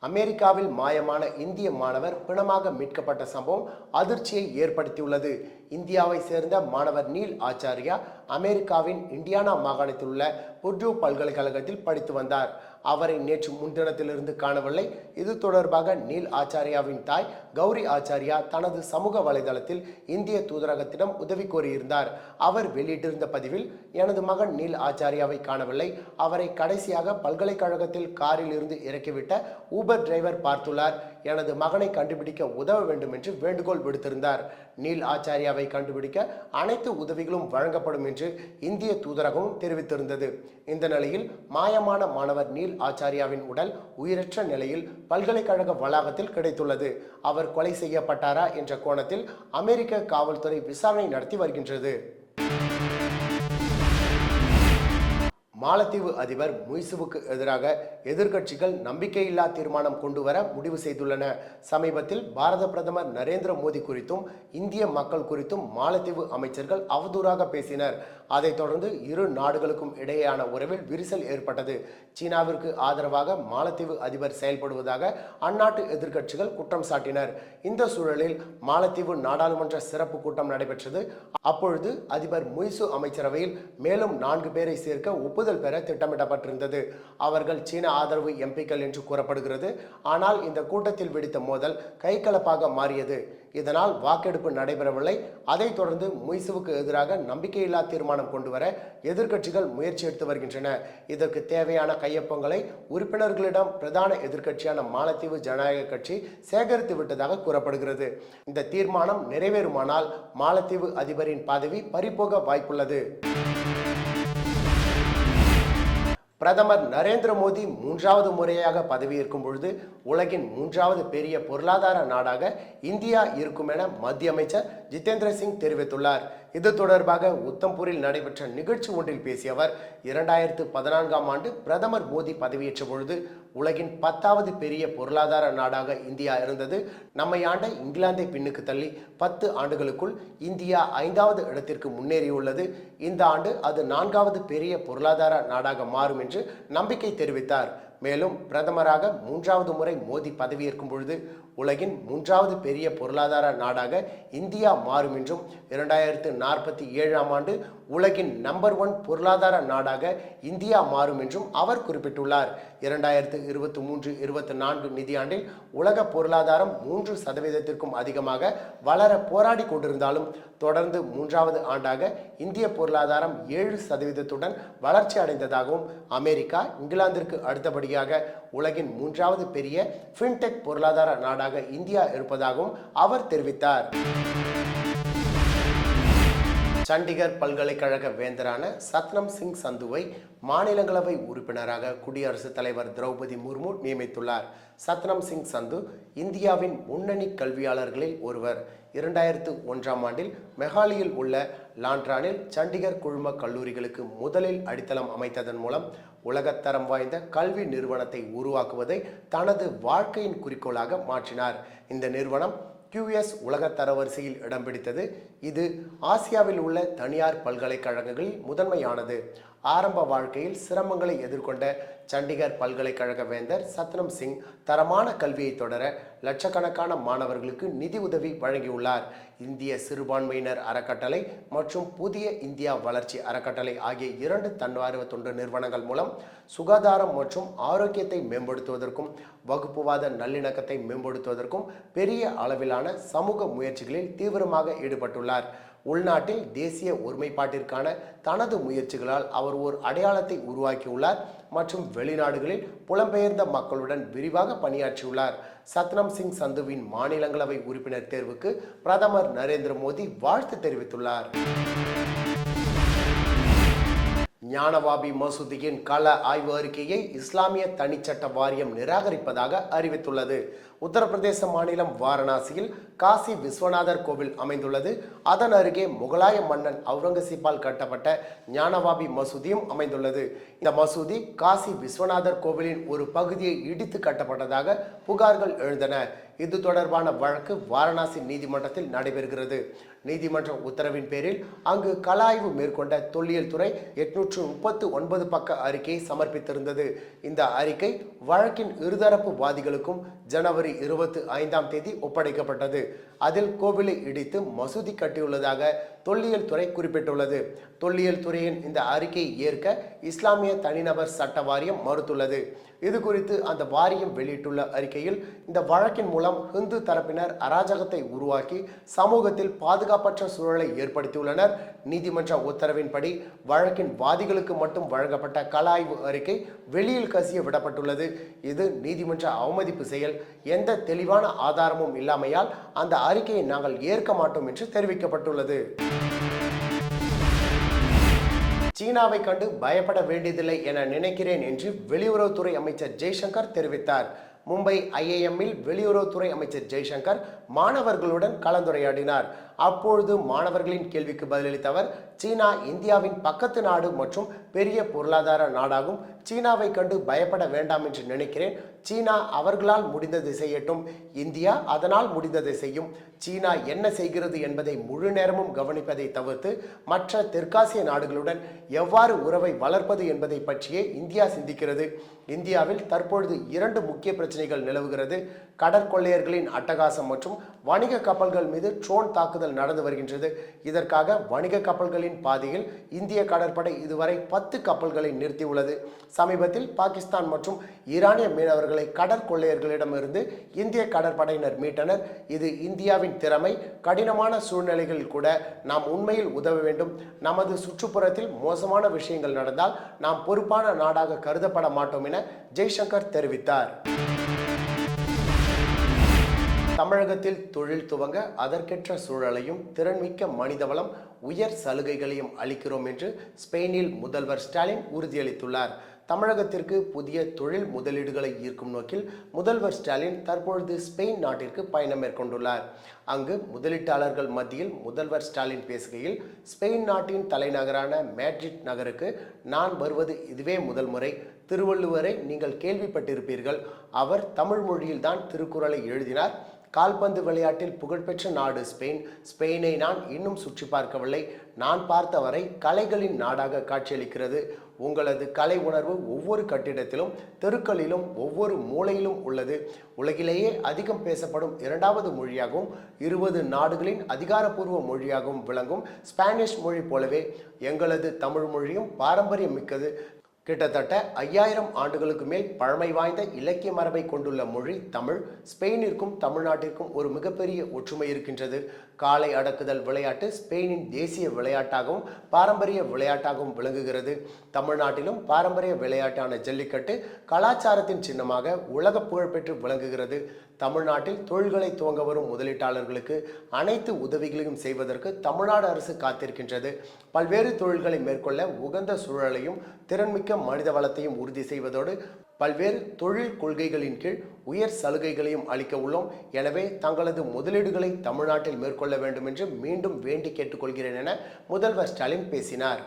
அமெரிக்காவில் மாயமான இந்திய மாணவர் பிணமாக மீட்கப்பட்ட சம்பவம் அதிர்ச்சியை ஏற்படுத்தியுள்ளது. இந்தியாவை சேர்ந்த மாணவர் நீல் ஆச்சாரியா அமெரிக்காவின் இண்டியானா மாகாணத்தில் உள்ள புர்டு பல்கலைக்கழகத்தில் படித்து வந்தார். அவரை நேற்று முன்தினத்திலிருந்து காணவில்லை. இது தொடர்பாக நீல் ஆச்சாரியாவின் தாய் கௌரி ஆச்சாரியா தனது சமூக வலைதளத்தில் இந்திய தூதரகத்திடம் உதவி கோரியிருந்தார். அவர் வெளியிட்டிருந்த பதிவில், எனது மகன் நீல் ஆச்சாரியாவை காணவில்லை. அவரை கடைசியாக பல்கலைக்கழகத்தில் காரில் இருந்து இறக்கிவிட்ட ஊபர் டிரைவர் பார்த்துள்ளார். எனது மகனை கண்டுபிடிக்க உதவ வேண்டும் என்று வேண்டுகோள் விடுத்திருந்தார். நீல் ஆச்சாரியாவை கண்டுபிடிக்க அனைத்து உதவிகளும் வழங்கப்படும் என்று இந்திய தூதரகமும் தெரிவித்திருந்தது. இந்த நிலையில் மாயமான மாணவர் நீல் ஆச்சாரியாவின் உடல் உயிரற்ற நிலையில் பல்கலைக்கழக வளாகத்தில் கிடைத்துள்ளது. அவர் கொலை செய்யப்பட்டாரா என்ற கோணத்தில் அமெரிக்க காவல்துறை விசாரணை நடத்தி வருகின்றது. மாலத்தீவு அதிபர் முய்சுவுக்கு எதிராக எதிர்க்கட்சிகள் நம்பிக்கையில்லா தீர்மானம் கொண்டு வர முடிவு செய்துள்ளன. சமீபத்தில் பாரத பிரதமர் நரேந்திர மோடி குறித்தும் இந்திய மக்கள் குறித்தும் மாலத்தீவு அமைச்சர்கள் அவதூறாக பேசினர். அதைத் தொடர்ந்து இரு நாடுகளுக்கும் இடையேயான உறவில் விரிசல் ஏற்பட்டது. சீனாவிற்கு ஆதரவாக மாலத்தீவு அதிபர் செயல்படுவதாக அந்நாட்டு எதிர்க்கட்சிகள் குற்றம் சாட்டினர். இந்த சூழலில் மாலத்தீவு நாடாளுமன்ற சிறப்பு கூட்டம் நடைபெற்றது. அப்பொழுது அதிபர் முய்சு அமைச்சரவையில் மேலும் 4 பேரை சேர்க்க ஒப்புதல் பெற திட்டமிடப்பட்டிருந்தது. அவர்கள் சீன ஆதரவு எம்பிக்கள் என்று கூறப்படுகிறது. ஆனால் இந்த கூட்டத்தில் வெடித்த மோதல் கைகலப்பாக மாறியது. இதனால் வாக்கெடுப்பு நடைபெறவில்லை. அதைத் தொடர்ந்து முய்சுவுக்கு எதிராக நம்பிக்கையில்லா தீர்மானம் கொண்டு வர எதிர்க்கட்சிகள் முயற்சி எடுத்து வருகின்றன. இதற்கு தேவையான கையொப்பங்களை உறுப்பினர்களிடம் பிரதான எதிர்க்கட்சியான மாலத்தீவு ஜனநாயக கட்சி சேகரித்து விட்டதாக கூறப்படுகிறது. இந்த தீர்மானம் நிறைவேறுமானால் மாலத்தீவு அதிபரின் பதவி பறிபோக வாய்ப்புள்ளது. பிரதமர் நரேந்திர மோடி 3வது முறையாக பதவியேற்கும் பொழுது உலகின் 3வது பெரிய பொருளாதார நாடாக இந்தியா இருக்கும் என மத்திய அமைச்சர் ஜிதேந்திர சிங் தெரிவித்துள்ளார். இது தொடர்பாக உத்தம்பூரில் நடைபெற்ற நிகழ்ச்சி ஒன்றில் பேசிய அவர், 2014ஆம் ஆண்டு பிரதமர் மோடி பதவியேற்ற பொழுது உலகின் 10வது பெரிய பொருளாதார நாடாக இந்தியா இருந்தது. நம்மை ஆண்ட இங்கிலாந்தை பின்னுக்கு தள்ளி 10 ஆண்டுகளுக்குள் இந்தியா 5வது இடத்திற்கு முன்னேறியுள்ளது. இந்த ஆண்டு அது 4வது பெரிய பொருளாதார நாடாக மாறும் என்று நம்பிக்கை தெரிவித்தார். மேலும் பிரதமராக 3வது முறை மோடி பதவியேற்கும் பொழுது உலகின் 3வது பெரிய பொருளாதார நாடாக இந்தியா மாறும் என்றும் 2047ஆம் ஆண்டு உலகின் நம்பர் 1 பொருளாதார நாடாக இந்தியா மாறும் என்றும் அவர் குறிப்பிட்டுள்ளார். 2023-24 நிதியாண்டில் உலக பொருளாதாரம் 3% அதிகமாக வளர போராடி கொண்டிருந்தாலும் தொடர்ந்து 3வது ஆண்டாக இந்திய பொருளாதாரம் 7%துடன் வளர்ச்சி அடைந்ததாகவும் அமெரிக்கா இங்கிலாந்திற்கு அடுத்தபடியாக உலகின் 3வது பெரிய ஃபின்டெக் பொருளாதார நாடாக இந்தியா இருப்பதாகவும் அவர் தெரிவித்தார். சண்டிகர் பல்கலைக்கழக வேந்தரான சத்னம் சிங் சந்துவை மாநிலங்களவை உறுப்பினராக குடியரசுத் தலைவர் திரௌபதி முர்மு நியமித்துள்ளார். சத்னம் சிங் சந்து இந்தியாவின் முன்னணி கல்வியாளர்களில் ஒருவர். 2001ஆம் ஆண்டில் மெஹாலியில் உள்ள லாண்ட்ரானில் சண்டிகர் குழும கல்லூரிகளுக்கு முதலில் அடித்தளம் அமைத்ததன் மூலம் உலகத்தரம் வாய்ந்த கல்வி நிறுவனத்தை உருவாக்குவதை தனது வாழ்க்கையின் குறிக்கோளாக மாற்றினார். இந்த நிறுவனம் QS உலக தரவரிசையில் இடம் பிடித்தது. இது ஆசியாவில் உள்ள தனியார் பல்கலைக்கழகங்களில் முதன்மையானது. ஆரம்ப வாழ்க்கையில் சிரமங்களை எதிர்கொண்ட சண்டிகர் பல்கலைக்கழக வேந்தர் சத்னம் சிங் தரமான கல்வியை தொடர லட்சக்கணக்கான மாணவர்களுக்கு நிதி உதவி வழங்கியுள்ளார். இந்திய சிறுபான்மையினர் அறக்கட்டளை மற்றும் புதிய இந்தியா வளர்ச்சி அறக்கட்டளை ஆகிய 2 தன்னார்வ தொண்டு நிறுவனங்கள் மூலம் சுகாதாரம் மற்றும் ஆரோக்கியத்தை மேம்படுத்துவதற்கும் வகுப்புவாத நல்லிணக்கத்தை மேம்படுத்துவதற்கும் பெரிய அளவிலான சமூக முயற்சிகளில் தீவிரமாக ஈடுபட்டுள்ளார். உள்நாட்டில் தேசிய ஒருமைப்பாட்டிற்கான தனது முயற்சிகளால் அவர் ஒரு அடையாளத்தை உருவாக்கியுள்ளார் மற்றும் வெளிநாடுகளில் புலம்பெயர்ந்த மக்களுடன் விரிவாக பணியாற்றியுள்ளார். சத்னம் சிங் சந்துவின் மாநிலங்களவை உறுப்பினர் தேர்வுக்கு பிரதமர் நரேந்திர மோடி வாழ்த்து தெரிவித்துள்ளார். ஞானவாபி மசூதியின் கள ஆய்வு அறிக்கையை இஸ்லாமிய தனிச்சட்ட வாரியம் நிராகரிப்பதாக அறிவித்துள்ளது. உத்தரப்பிரதேச மாநிலம் வாரணாசியில் காசி விஸ்வநாதர் கோவில் அமைந்துள்ளது. அதன் அருகே முகலாய மன்னன் அவுரங்கசீப்பால் கட்டப்பட்ட ஞானவாபி மசூதியும் அமைந்துள்ளது. இந்த மசூதி காசி விஸ்வநாதர் கோவிலின் ஒரு பகுதியை இடித்து கட்டப்பட்டதாக புகார்கள் எழுந்தன. இது தொடர்பான வழக்கு வாரணாசி நீதிமன்றத்தில் நடைபெறுகிறது. நீதிமன்ற உத்தரவின் பேரில் அங்கு கள ஆய்வு மேற்கொண்ட தொல்லியல் துறை 839 பக்க அறிக்கையை சமர்ப்பித்திருந்தது. இந்த அறிக்கை வழக்கின் இருதரப்பு வாதிகளுக்கும் ஜனவரி 25ஆம் தேதி ஒப்படைக்கப்பட்டது. அதில் கோவிலை இடித்து மசூதி கட்டியுள்ளதாக தொல்லியல் துறை குறிப்பிட்டுள்ளது. தொல்லியல் துறையின் இந்த அறிக்கையை ஏற்க இஸ்லாமிய தனிநபர் சட்ட வாரியம் மறுத்துள்ளது. இது குறித்து அந்த வாரியம் வெளியிட்டுள்ள அறிக்கையில், இந்த வழக்கின் மூலம் இந்து தரப்பினர் அராஜகத்தை உருவாக்கி சமூகத்தில் பாதுகாப்பற்ற சூழலை ஏற்படுத்தியுள்ளனர். நீதிமன்ற உத்தரவின்படி வழக்கின் வாதிகளுக்கு மட்டும் வழங்கப்பட்ட கள ஆய்வு அறிக்கை வெளியில் கசிய விடப்பட்டுள்ளது. இது நீதிமன்ற அவமதிப்பு செயல். எந்த தெளிவான ஆதாரமும் இல்லாமையால் அந்த அறிக்கையை நாங்கள் ஏற்க மாட்டோம் என்று தெரிவிக்கப்பட்டுள்ளது. சீனாவை கண்டு பயப்பட வேண்டியதில்லை என நினைக்கிறேன் என்று வெளியுறவுத்துறை அமைச்சர் ஜெய்சங்கர் தெரிவித்தார். மும்பை IIMல் வெளியுறவுத்துறை அமைச்சர் ஜெய்சங்கர் மாணவர்களுடன் கலந்துரையாடினார். அப்பொழுது மாணவர்களின் கேள்விக்கு பதிலளித்த அவர், சீனா இந்தியாவின் பக்கத்து நாடு மற்றும் பெரிய பொருளாதார நாடாகும். சீனாவை கண்டு பயப்பட வேண்டாம் என்று நினைக்கிறேன். சீனா அவர்களால் முடிந்ததை செய்யட்டும், இந்தியா அதனால் முடிந்ததை செய்யும். சீனா என்ன செய்கிறது என்பதை முழு நேரமும் கவனிப்பதை தவிர்த்து மற்ற தெற்காசிய நாடுகளுடன் எவ்வாறு உறவை வளர்ப்பது என்பதை பற்றியே இந்தியா சிந்திக்கிறது. இந்தியாவில் தற்பொழுது 2 முக்கிய பிரச்சனைகள் நிலவுகிறது. கடற்கொள்ளையர்களின் அட்டகாசம் மற்றும் வணிக கப்பல்கள் மீது ட்ரோன் தாக்குதல் நடந்து வருகின்றது. இதற்காக வணிக கப்பல்களின் பாதையில் இந்திய கடற்படை இதுவரை 10 கப்பல்களை நிறுத்தியுள்ளது. சமீபத்தில் பாகிஸ்தான் மற்றும் ஈரானிய மீனவர்களை கடற்கொள்ளையர்களிடமிருந்து இந்திய கடற்படையினர் மீட்டனர். இது இந்தியாவின் திறமை. கடினமான சூழ்நிலைகளில் கூட நாம் உண்மையில் உதவ வேண்டும். நமது சுற்றுப்புறத்தில் மோசமான விஷயங்கள் நடந்தால் நாம் பொறுப்பான நாடாக கருதப்பட மாட்டோம் என ஜெய்சங்கர் தெரிவித்தார். தமிழகத்தில் தொழில் துவங்க அதற்கேற்ற சூழலையும் திறன்மிக்க மனிதவளம் உயர் சலுகைகளையும் அளிக்கிறோம் என்று ஸ்பெயினில் முதல்வர் ஸ்டாலின் உறுதியளித்துள்ளார். தமிழகத்திற்கு புதிய தொழில் முதலீடுகளை ஈர்க்கும் நோக்கில் முதல்வர் ஸ்டாலின் தற்பொழுது ஸ்பெயின் நாட்டிற்கு பயணம் மேற்கொண்டுள்ளார். அங்கு முதலீட்டாளர்கள் மத்தியில் முதல்வர் ஸ்டாலின் பேசுகையில், ஸ்பெயின் நாட்டின் தலைநகரான மேட்ரிட் நகருக்கு நான் வருவது இதுவே முதல் முறை. திருவள்ளுவரை நீங்கள் கேள்விப்பட்டிருப்பீர்கள். அவர் தமிழ் மொழியில்தான் திருக்குறளை எழுதினார். கால்பந்து விளையாட்டில் புகழ்பெற்ற நாடு ஸ்பெயின். ஸ்பெயினை நான் இன்னும் சுற்றி பார்க்கவில்லை. நான் பார்த்தவரை கலைகளின் நாடாக காட்சியளிக்கிறது. உங்களது கலை உணர்வு ஒவ்வொரு கட்டிடத்திலும், தெருக்களிலும், ஒவ்வொரு மூலையிலும் உள்ளது. உலகிலேயே அதிகம் பேசப்படும் 2வது மொழியாகவும் 20 நாடுகளின் அதிகாரப்பூர்வ மொழியாகவும் விளங்கும் ஸ்பானிஷ் மொழி போலவே எங்களது தமிழ் மொழியும் பாரம்பரியம் மிக்கது. கிட்டத்தட்ட 5000 ஆண்டுகளுக்கு மேல் பழமை வாய்ந்த இலக்கிய மரபை கொண்டுள்ள மொழி தமிழ். ஸ்பெயினிற்கும் தமிழ்நாட்டிற்கும் ஒரு மிகப்பெரிய ஒற்றுமை இருக்கின்றது. காளை அடக்குதல் விளையாட்டு ஸ்பெயினின் தேசிய விளையாட்டாகவும் பாரம்பரிய விளையாட்டாகவும் விளங்குகிறது. தமிழ்நாட்டிலும் பாரம்பரிய விளையாட்டான ஜல்லிக்கட்டு கலாச்சாரத்தின் சின்னமாக உலக புகழ்பெற்று விளங்குகிறது. தமிழ்நாட்டில் தொழில்களை துவங்க வரும் முதலீட்டாளர்களுக்கு அனைத்து உதவிகளையும் செய்வதற்கு தமிழ்நாடு அரசு காத்திருக்கின்றது. பல்வேறு தொழில்களை மேற்கொள்ள உகந்த சூழலையும் திறன்மிக்க மனித வளத்தையும் உறுதி செய்வதோடு பல்வேறு தொழில் கொள்கைகளின் கீழ் உயர் சலுகைகளையும் அளிக்க உள்ளோம். எனவே தங்களது முதலீடுகளை தமிழ்நாட்டில் மேற்கொள்ள வேண்டும் என்று மீண்டும் வேண்டி கேட்டுக்கொள்கிறேன் என முதல்வர் ஸ்டாலின் பேசினார்.